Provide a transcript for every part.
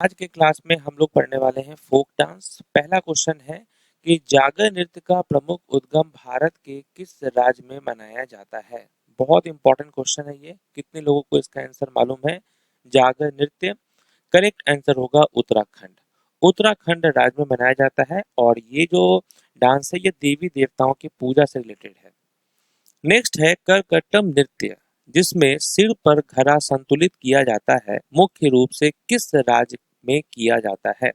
आज के क्लास में हम लोग पढ़ने वाले हैं फोक डांस। पहला क्वेश्चन है कि जागर नृत्य का प्रमुख उद्गम भारत के किस राज्य में मनाया जाता है। बहुत इंपॉर्टेंट क्वेश्चन है ये। कितने लोगों को इसका आंसर मालूम है? जागर नृत्य करेक्ट आंसर होगा उत्तराखंड। उत्तराखंड राज्य में मनाया जाता है और ये जो डांस है ये देवी देवताओं की पूजा से रिलेटेड है। नेक्स्ट है करकट्टम नृत्य, जिसमें सिर पर घड़ा संतुलित किया जाता है, मुख्य रूप से किस राज्य में किया जाता है।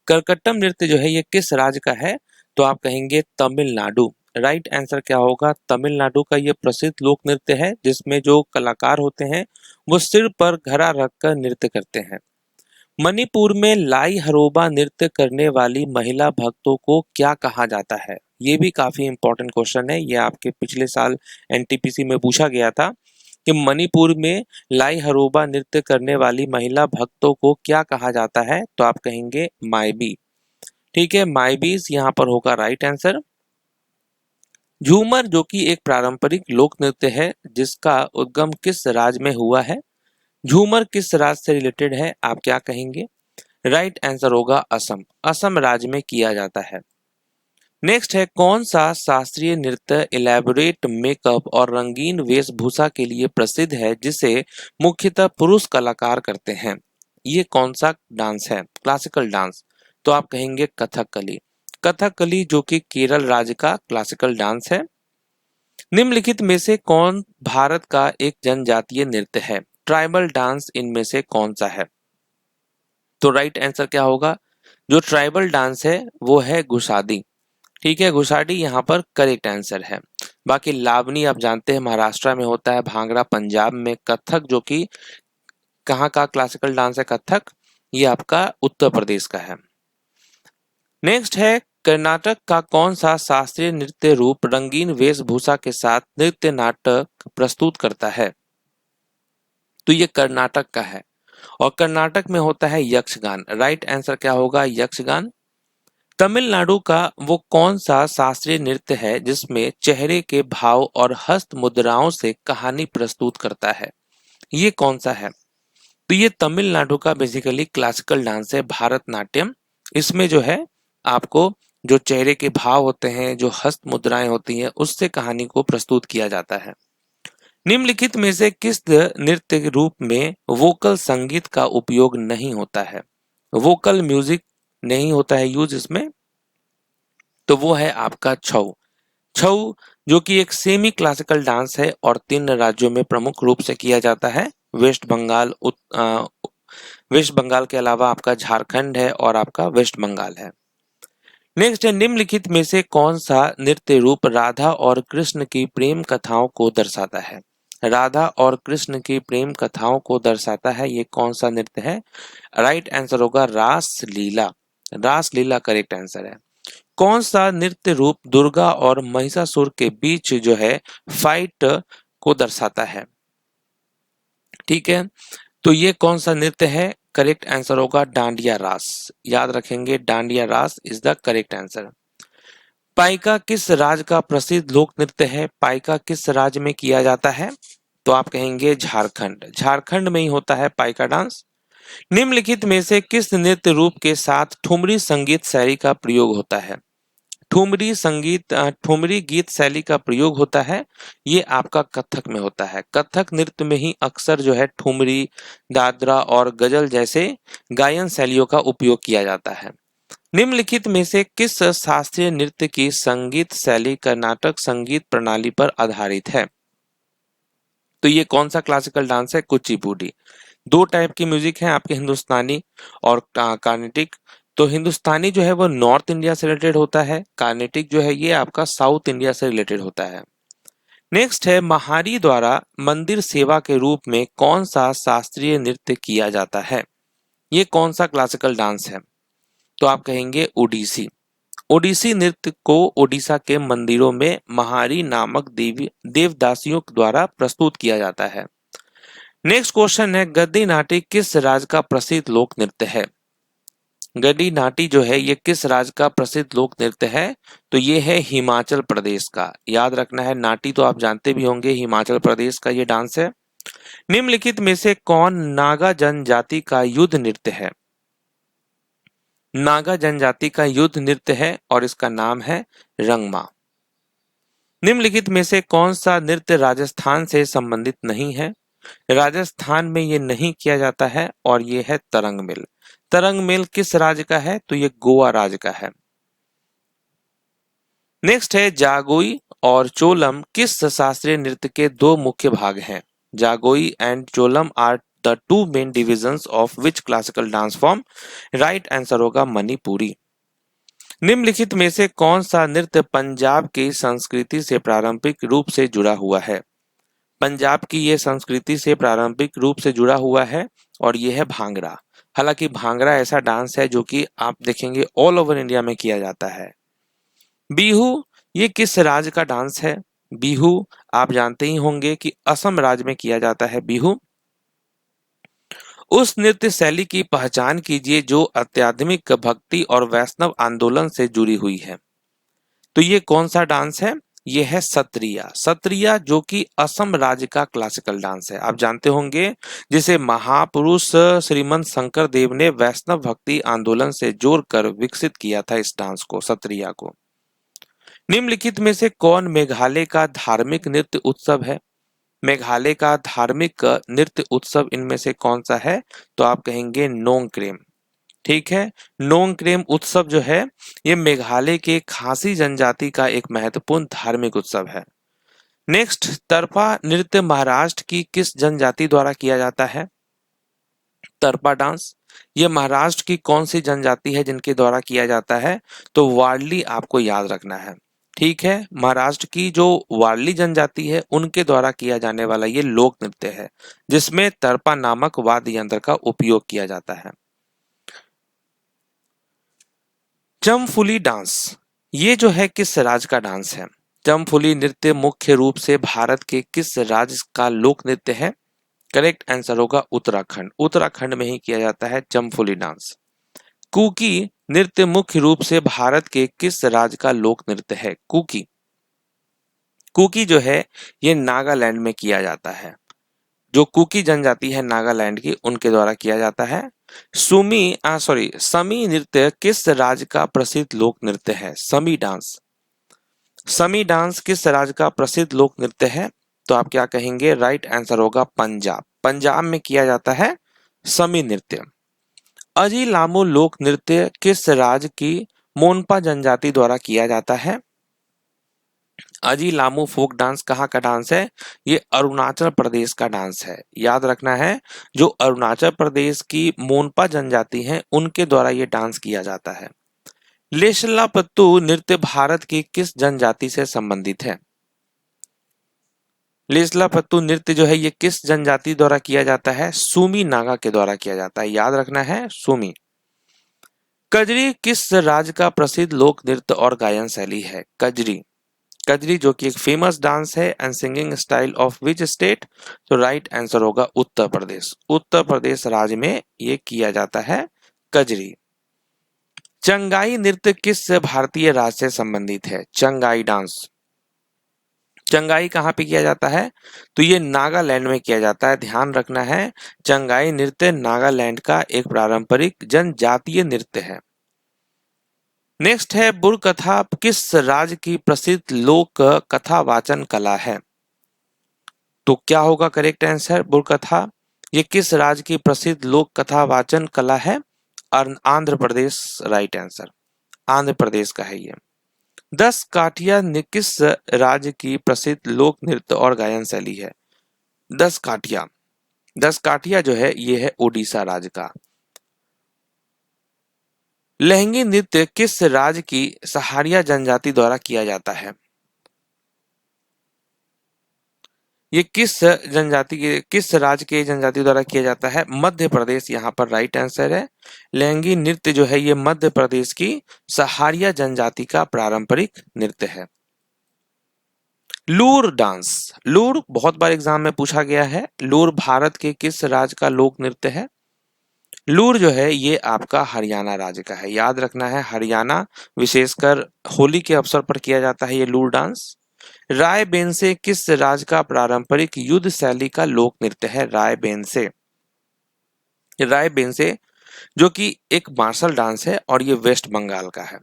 करकट्टम नृत्य जो है ये किस राज्य का है? तो आप कहेंगे तमिलनाडु। राइट आंसर क्या होगा? तमिलनाडु का ये प्रसिद्ध लोक नृत्य है जिसमें जो कलाकार होते हैं वो सिर पर घड़ा रखकर नृत्य करते हैं। मणिपुर में लाई हरोबा नृत्य करने वाली महिला भक्तों को क्या कहा जाता है? ये भी काफी इंपॉर्टेंट क्वेश्चन है। ये आपके पिछले साल एनटीपीसी में पूछा गया था कि मणिपुर में लाई हरोबा नृत्य करने वाली महिला भक्तों को क्या कहा जाता है? तो आप कहेंगे माइबी। ठीक है, माइबीज यहाँ पर होगा राइट आंसर। झूमर जो कि एक पारंपरिक लोक नृत्य है जिसका उद्गम किस राज्य में हुआ है? झूमर किस राज्य से रिलेटेड है? आप क्या कहेंगे? राइट आंसर होगा असम। असम राज्य में किया जाता है। नेक्स्ट है कौन सा शास्त्रीय नृत्य इलेबोरेट मेकअप और रंगीन वेशभूषा के लिए प्रसिद्ध है जिसे मुख्यतः पुरुष कलाकार करते हैं? ये कौन सा डांस है? Classical dance. तो आप कहेंगे कथकली। कथकली जो कि केरल राज्य का क्लासिकल डांस है। निम्नलिखित में से कौन भारत का एक जनजातीय नृत्य है? ट्राइबल डांस इनमें से कौन सा है? तो राइट आंसर क्या होगा? जो ट्राइबल डांस है वो है गुसाडी। ठीक है, गुसाडी यहाँ पर करेक्ट आंसर है। बाकी लावनी आप जानते हैं महाराष्ट्र में होता है, भांगड़ा पंजाब में, कथक जो कि कहाँ का क्लासिकल डांस है कथक, ये आपका उत्तर प्रदेश का है। नेक्स्ट है कर्नाटक का कौन सा शास्त्रीय नृत्य रूप रंगीन वेशभूषा के साथ नृत्य नाटक प्रस्तुत करता है? तो ये कर्नाटक का है और कर्नाटक में होता है यक्षगान। राइट आंसर क्या होगा? यक्षगान। तमिलनाडु का वो कौन सा शास्त्रीय नृत्य है जिसमें चेहरे के भाव और हस्त मुद्राओं से कहानी प्रस्तुत करता है? ये कौन सा है? तो ये तमिलनाडु का बेसिकली क्लासिकल डांस है भारतनाट्यम। इसमें जो है आपको जो चेहरे के भाव होते हैं, जो हस्त मुद्राएं होती हैं, उससे कहानी को प्रस्तुत किया जाता है। निम्नलिखित में से किस नृत्य के रूप में वोकल संगीत का उपयोग नहीं होता है? वोकल म्यूजिक नहीं होता है यूज इसमें, तो वो है आपका छऊ। छऊ जो कि एक सेमी क्लासिकल डांस है और 3 राज्यों में प्रमुख रूप से किया जाता है। वेस्ट बंगाल वेस्ट बंगाल के अलावा आपका झारखंड है और आपका वेस्ट बंगाल है। नेक्स्ट है निम्नलिखित में से कौन सा नृत्य रूप राधा और कृष्ण की प्रेम कथाओं को दर्शाता है? राधा और कृष्ण की प्रेम कथाओं को दर्शाता है, ये कौन सा नृत्य है? राइट आंसर होगा रास लीला। रास लीला करेक्ट आंसर है। कौन सा नृत्य रूप दुर्गा और महिषासुर के बीच जो है फाइट को दर्शाता है? ठीक है, तो ये कौन सा नृत्य है? करेक्ट आंसर होगा डांडिया रास। याद रखेंगे, Dandiya Raas is the correct answer. Paika किस राज्य का प्रसिद्ध लोक नृत्य है? पाइका किस राज्य में किया जाता है? तो आप कहेंगे झारखंड। झारखंड में ही होता है पाइका डांस। निम्नलिखित में से किस नृत्य रूप के साथ ठुमरी संगीत शैली का प्रयोग होता है? ठुमरी गीत शैली का प्रयोग होता है, ये आपका कथक में होता है। कथक नृत्य में ही अक्सर जो है ठुमरी, दादरा और गजल जैसे गायन शैलियों का उपयोग किया जाता है। निम्नलिखित में से किस शास्त्रीय नृत्य की संगीत शैली कर्नाटक संगीत प्रणाली पर आधारित है? तो ये कौन सा क्लासिकल डांस है? कुचिपुड़ी। 2 टाइप की म्यूजिक है आपके, हिंदुस्तानी और कार्नेटिक। तो हिंदुस्तानी जो है वो नॉर्थ इंडिया से रिलेटेड होता है, कार्नेटिक जो है ये आपका साउथ इंडिया से रिलेटेड होता है। नेक्स्ट है महारी द्वारा मंदिर सेवा के रूप में कौन सा शास्त्रीय नृत्य किया जाता है? ये कौन सा क्लासिकल डांस है? तो आप कहेंगे ओडिसी। ओडिसी नृत्य को ओडिशा के मंदिरों में महारी नामक देवी देवदासियों द्वारा प्रस्तुत किया जाता है। नेक्स्ट क्वेश्चन है गद्दी नाटी किस राज्य का प्रसिद्ध लोक नृत्य है? गद्दी नाटी जो है ये किस राज्य का प्रसिद्ध लोक नृत्य है? तो ये है हिमाचल प्रदेश का। याद रखना है, नाटी तो आप जानते भी होंगे हिमाचल प्रदेश का ये डांस है। निम्नलिखित में से कौन नागा जनजाति का युद्ध नृत्य है? नागा जनजाति का युद्ध नृत्य है और इसका नाम है रंगमा। निम्नलिखित में से कौन सा नृत्य राजस्थान से संबंधित नहीं है? राजस्थान में ये नहीं किया जाता है और ये है तरंग मेल। तरंग मेल किस राज्य का है? तो ये गोवा राज्य का है। नेक्स्ट है जागोई और चोलम किस शास्त्रीय नृत्य के दो मुख्य भाग हैं? Jagoi and Cholom are the two main divisions of which classical dance form? Right answer होगा मणिपुरी। निम्नलिखित में से कौन सा नृत्य पंजाब की संस्कृति से पारंपरिक रूप से जुड़ा हुआ है? पंजाब की ये संस्कृति से पारंपरिक रूप से जुड़ा हुआ है और ये है भांगड़ा। हालांकि भांगड़ा ऐसा डांस है जो कि आप देखेंगे ऑल ओवर इंडिया में किया जाता है। बिहू ये किस राज्य का डांस है? बिहू आप जानते ही होंगे कि असम राज्य में किया जाता है बिहू। उस नृत्य शैली की पहचान कीजिए जो आध्यात्मिक भक्ति और वैष्णव आंदोलन से जुड़ी हुई है। तो ये कौन सा डांस है? ये है सत्रिया। सत्रिया जो कि असम राज्य का क्लासिकल डांस है। आप जानते होंगे जिसे महापुरुष श्रीमंत शंकर देव ने वैष्णव भक्ति आंदोलन से जोड़कर विकसित किया था इस डांस को, सत्रिया को। निम्नलिखित में से कौन मेघालय का धार्मिक नृत्य उत्सव है? मेघालय का धार्मिक नृत्य उत्सव इनमें से कौन सा है? तो आप कहेंगे नोंगक्रेम। ठीक है, नोंगक्रेम उत्सव जो है ये मेघालय के खासी जनजाति का एक महत्वपूर्ण धार्मिक उत्सव है। नेक्स्ट, तरपा नृत्य महाराष्ट्र की किस जनजाति द्वारा किया जाता है? तरपा डांस ये महाराष्ट्र की कौन सी जनजाति है जिनके द्वारा किया जाता है? तो वारली आपको याद रखना है। ठीक है, महाराष्ट्र की जो वारली जनजाति है उनके द्वारा किया जाने वाला ये लोक नृत्य है जिसमें तरपा नामक वाद्य यंत्र का उपयोग किया जाता है। चमफुली डांस ये जो है किस राज्य का डांस है? चमफुली नृत्य मुख्य रूप से भारत के किस राज्य का लोक नृत्य है? करेक्ट आंसर होगा उत्तराखंड। उत्तराखंड में ही किया जाता है चमफुली डांस। कुकी नृत्य मुख्य रूप से भारत के किस राज्य का लोक नृत्य है? कुकी कुकी जो है ये नागालैंड में किया जाता है। जो कुकी जनजाति है नागालैंड की उनके द्वारा किया जाता है। समी नृत्य किस राज्य का प्रसिद्ध लोक नृत्य है? समी डांस किस राज्य का प्रसिद्ध लोक नृत्य है? तो आप क्या कहेंगे? राइट आंसर होगा पंजाब। पंजाब में किया जाता है समी नृत्य। अजी लामो लोक नृत्य किस राज्य की मोनपा जनजाति द्वारा किया जाता है? अजी लामो फोक डांस कहाँ का डांस है? ये अरुणाचल प्रदेश का डांस है। याद रखना है, जो अरुणाचल प्रदेश की मोनपा जनजाति है उनके द्वारा ये डांस किया जाता है। लेशलापत्तू नृत्य भारत की किस जनजाति से संबंधित है? लेशलापत्तू नृत्य जो है ये किस जनजाति द्वारा किया जाता है? सूमी नागा के द्वारा किया जाता है। याद रखना है, सूमी। कजरी किस राज्य का प्रसिद्ध लोक नृत्य और गायन शैली है? कजरी कजरी जो कि एक फेमस डांस है and singing style of which state? तो राइट आंसर होगा उत्तर प्रदेश। उत्तर प्रदेश राज्य में ये किया जाता है कजरी। चंगाई नृत्य किस भारतीय राज्य से संबंधित है? चंगाई डांस चंगाई कहाँ पे किया जाता है? तो ये नागालैंड में किया जाता है। ध्यान रखना है, चंगाई नृत्य नागालैंड का एक पारंपरिक जनजातीय नृत्य है। नेक्स्ट है बुरकथा किस राज्य की प्रसिद्ध लोक कथा वाचन कला है? तो क्या होगा करेक्ट आंसर? बुरकथा ये किस राज्य की प्रसिद्ध लोक कथा वाचन कला है? आंध्र प्रदेश। राइट आंसर आंध्र प्रदेश का है ये। 10 काठिया किस राज्य की प्रसिद्ध लोक नृत्य और गायन शैली है? 10 काठिया जो है ये है ओडिशा राज्य का। लहंगी नृत्य किस राज्य की सहारिया जनजाति द्वारा किया जाता है? ये किस राज्य के जनजाति द्वारा किया जाता है? मध्य प्रदेश यहाँ पर राइट आंसर है। लहंगी नृत्य जो है ये मध्य प्रदेश की सहारिया जनजाति का पारंपरिक नृत्य है। लूर डांस लूर बहुत बार एग्जाम में पूछा गया है। लूर भारत के किस राज्य का लोक नृत्य है? लूर जो है ये आपका हरियाणा राज्य का है। याद रखना है, हरियाणा विशेषकर होली के अवसर पर किया जाता है ये लूर डांस। रायबेनसे किस राज्य का पारंपरिक युद्ध शैली का लोक नृत्य है? रायबेनसे, रायबेनसे जो कि एक मार्शल डांस है और ये वेस्ट बंगाल का है।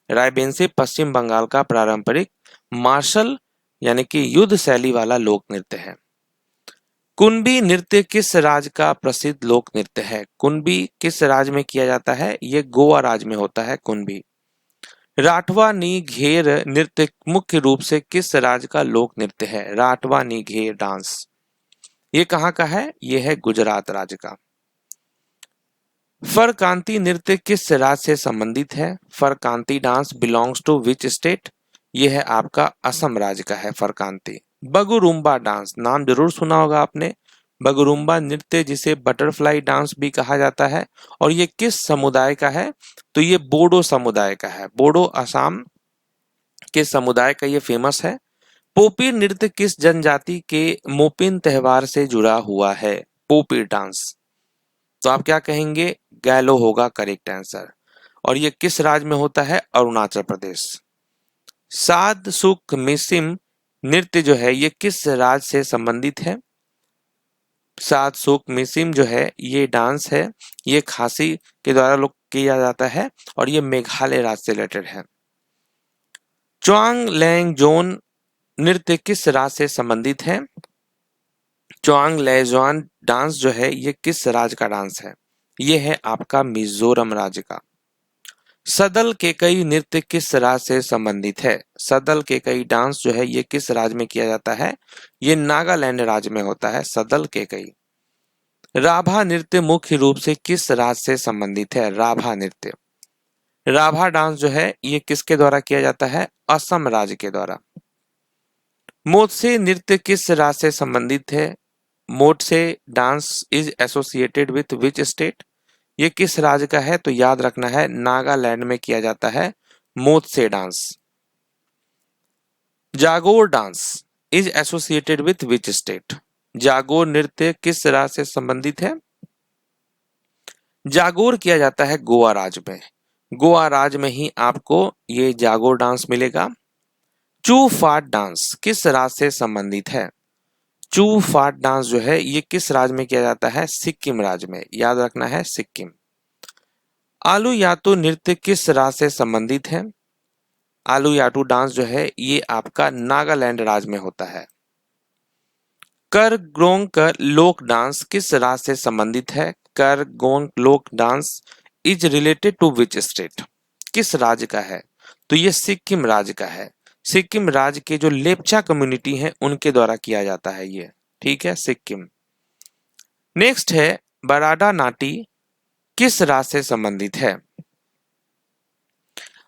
रायबेनसे पश्चिम बंगाल का पारंपरिक मार्शल यानी कि युद्ध शैली वाला लोक नृत्य है। कुणबी नृत्य किस राज्य का प्रसिद्ध लोक नृत्य है? कुणबी किस राज्य में किया जाता है? ये गोवा राज्य में होता है कुणबी। राठवा नी घेर नृत्य मुख्य रूप से किस राज्य का लोक नृत्य है? राठवा नी घेर डांस ये कहाँ का है? ये है गुजरात राज्य का। फरकांती नृत्य किस राज्य से संबंधित है? Pharkanti dance belongs to which state? ये है आपका असम राज्य का है फरकांती। बगुरुम्बा डांस नाम जरूर सुना होगा आपने। बगुरुम्बा नृत्य जिसे बटरफ्लाई डांस भी कहा जाता है और ये किस समुदाय का है? तो ये बोडो समुदाय का है। बोडो असम के समुदाय का ये फेमस है। पोपी नृत्य किस जनजाति के मोपिन त्योहार से जुड़ा हुआ है? पोपी डांस, तो आप क्या कहेंगे? गैलो होगा करेक्ट आंसर। और ये किस राज्य में होता है? अरुणाचल प्रदेश। साद सुक मिसिम नृत्य जो है ये किस राज्य से संबंधित है? साद सुक मिसिम जो है ये डांस है, ये खासी के द्वारा लोग किया जाता है और ये मेघालय राज्य से रिलेटेड है। च्वांग लैंग जोन नृत्य किस राज्य से संबंधित है? च्वांग लेजवान डांस जो है ये किस राज्य का डांस है? ये है आपका मिजोरम राज्य का। सदल केकई नृत्य किस राज्य से संबंधित है? सदल केकई डांस जो है ये किस राज्य में किया जाता है? ये नागालैंड राज्य में होता है सदल केकई। राभा नृत्य मुख्य रूप से किस राज्य से संबंधित है? राभा नृत्य, राभा डांस जो है ये किसके द्वारा किया जाता है? असम राज्य के द्वारा। मोत्से नृत्य किस राज्य से संबंधित है? Motse dance is associated with which state? ये किस राज्य का है? तो याद रखना है नागालैंड में किया जाता है मोत्से डांस। जागोर dance is associated with which state? जागोर नृत्य किस राज्य से संबंधित है? जागोर किया जाता है गोवा राज्य में। गोवा राज्य में ही आपको ये जागोर डांस मिलेगा। चू फाट डांस किस राज्य से संबंधित है? चू फाट डांस जो है ये किस राज्य में किया जाता है? सिक्किम राज्य में, याद रखना है सिक्किम। आलू यातु नृत्य किस राज्य से संबंधित है? आलू याटू डांस जो है ये आपका नागालैंड राज्य में होता है। कर ग्रोंग का लोक डांस किस राज्य से संबंधित है? कर गोंग लोक dance is related to which state? किस राज्य का है? तो ये सिक्किम राज्य का है। सिक्किम राज्य के जो लेप्चा कम्युनिटी है उनके द्वारा किया जाता है ये, ठीक है, सिक्किम। नेक्स्ट है बराडा नाटी किस राज्य से संबंधित है?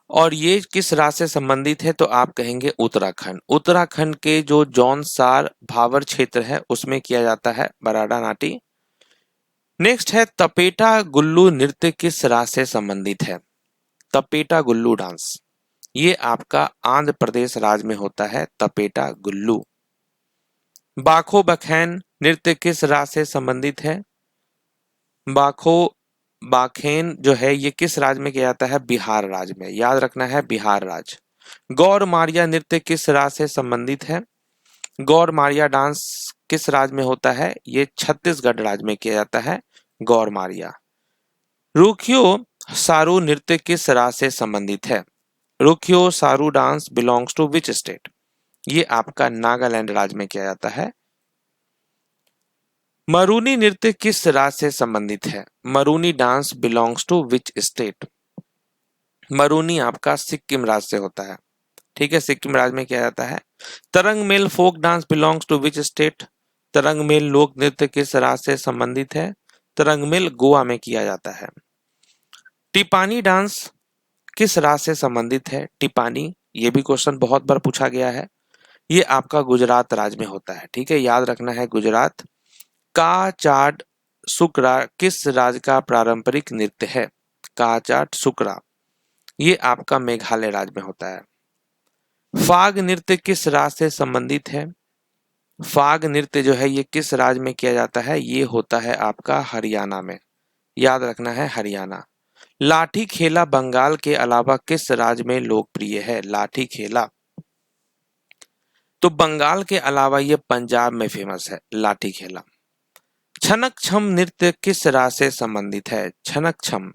और ये किस राज्य से संबंधित है? तो आप कहेंगे उत्तराखंड। उत्तराखंड के जो जौनसार भावर क्षेत्र है उसमें किया जाता है बराडा नाटी। नेक्स्ट है तपेटा गुल्लू नृत्य किस राज्य से संबंधित है? तपेटा गुल्लू डांस ये आपका आंध्र प्रदेश राज्य में होता है तपेटा गुल्लू। बाखो बखैन नृत्य किस राज्य से संबंधित है? बाखो बाखेन जो है ये किस राज्य में किया जाता है? बिहार राज्य में, याद रखना है बिहार राज्य। गौर मारिया नृत्य किस राज्य से संबंधित है? गौर मारिया डांस किस राज्य में होता है? ये छत्तीसगढ़ राज्य में किया जाता है गौर मारिया। रुखियो सारू नृत्य किस राज्य से संबंधित है? रुखियो सारू dance belongs to which state? ये आपका नागालैंड राज्य में किया जाता है। मरूनी नृत्य किस राज्य से संबंधित है? Maruni dance belongs to which state? Maruni आपका सिक्किम राज्य से होता है, ठीक है, सिक्किम राज्य में किया जाता है। Tarang Mel folk dance belongs to which state? Tarang Mel लोक नृत्य किस राज्य से संबंधित है? तरंग मेल गोवा में किया जाता है। टिपानी डांस किस राज्य से संबंधित है? टिपानी, ये भी क्वेश्चन बहुत बार पूछा गया है। ये आपका गुजरात राज्य में होता है, ठीक है, याद रखना है गुजरात। का चाट सुकरा किस राज्य का पारंपरिक नृत्य है? का चाट सुकरा ये आपका मेघालय राज्य में होता है। फाग नृत्य किस राज्य से संबंधित है? फाग नृत्य जो है ये किस राज्य में किया जाता है? ये होता है आपका हरियाणा में, याद रखना है हरियाणा। लाठी खेला बंगाल के अलावा किस राज्य में लोकप्रिय है? लाठी खेला तो बंगाल के अलावा ये पंजाब में फेमस है, लाठी खेला। छनक छम नृत्य किस राज्य से संबंधित है? छनक छम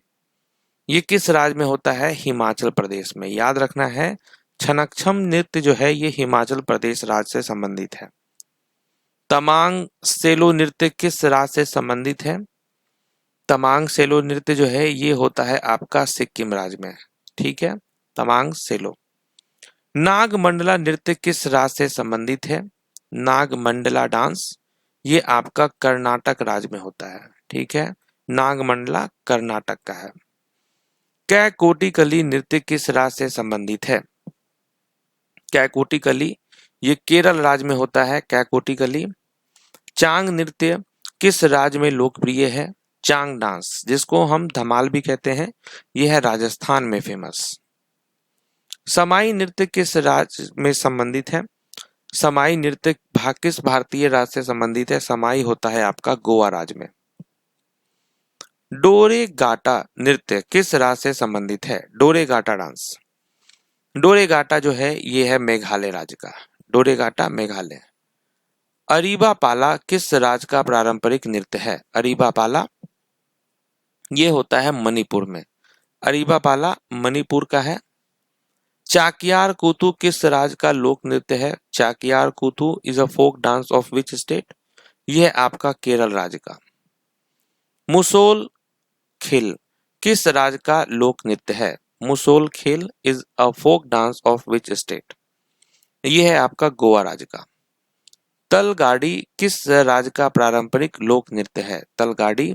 ये किस राज्य में होता है? हिमाचल प्रदेश में। याद रखना है, छनक छम नृत्य जो है ये हिमाचल प्रदेश राज्य से संबंधित है। तमांग सेलो नृत्य किस राज्य से संबंधित है? तमांग सेलो नृत्य जो है ये होता है आपका सिक्किम राज्य में। ठीक है, तमांग सेलो। नागमंडला नृत्य किस राज्य से संबंधित है? नागमंडला डांस ये आपका कर्नाटक राज्य में होता है। ठीक है, नागमंडला कर्नाटक का है। कैकोटिकली नृत्य किस राज्य से संबंधित है? कैकोटिकली ये केरल राज्य में होता है, कैकोटिकली। चांग नृत्य किस राज्य में लोकप्रिय है? चांग डांस जिसको हम धमाल भी कहते हैं, यह है राजस्थान में फेमस। समाई नृत्य किस राज्य में संबंधित है? समाई नृत्य किस भारतीय राज्य से संबंधित है? समाई होता है आपका गोवा राज्य में। डोरेगाटा नृत्य किस राज्य से संबंधित है? डोरेगाटा डांस, डोरेगाटा जो है ये है मेघालय राज्य का, डोरेगाटा मेघालय। अरीबा पाला किस राज्य का पारंपरिक नृत्य है? अरीबा पाला ये होता है मणिपुर में, अरीबा पाला मणिपुर का है। चाकियार कूथू किस राज्य का लोक नृत्य है? Chakyar Koothu is a folk dance of which state? यह आपका केरल राज्य का। मुसोल खेल किस राज्य का लोक नृत्य है? Musol Khel is a folk dance of which state? यह है आपका गोवा राज्य का। तलगाड़ी किस राज्य का पारंपरिक लोक नृत्य है? तलगाड़ी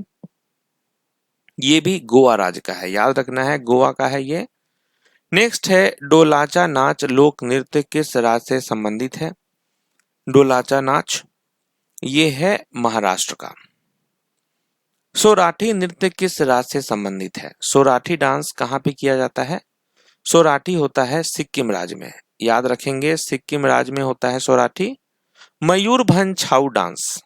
ये भी गोवा राज्य का है, याद रखना है गोवा का है ये। नेक्स्ट है डोलाचा नाच लोक नृत्य किस राज्य से संबंधित है? डोलाचा नाच ये है महाराष्ट्र का। सोराठी नृत्य किस राज्य से संबंधित है? सोराठी डांस कहाँ पे किया जाता है? सोराठी होता है सिक्किम राज्य में, याद रखेंगे सिक्किम राज्य में होता है सोराठी। मयूरभंज छाऊ डांस,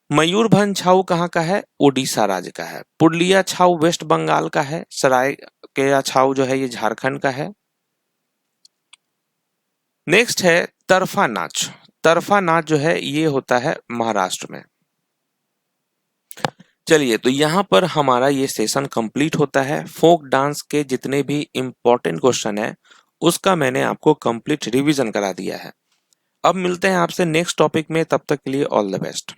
मयूरभंज छाऊ कहाँ का है? ओडिशा राज्य का है। पुरलिया छाऊ वेस्ट बंगाल का है। सरायकेला छाऊ जो है ये झारखंड का है। नेक्स्ट है तरफा नाच, तरफा नाच जो है ये होता है महाराष्ट्र में। चलिए, तो यहाँ पर हमारा ये सेशन कंप्लीट होता है। फोक डांस के जितने भी इंपॉर्टेंट क्वेश्चन है उसका मैंने आपको कंप्लीट रिवीजन करा दिया है। अब मिलते हैं आपसे नेक्स्ट टॉपिक में, तब तक के लिए ऑल द बेस्ट।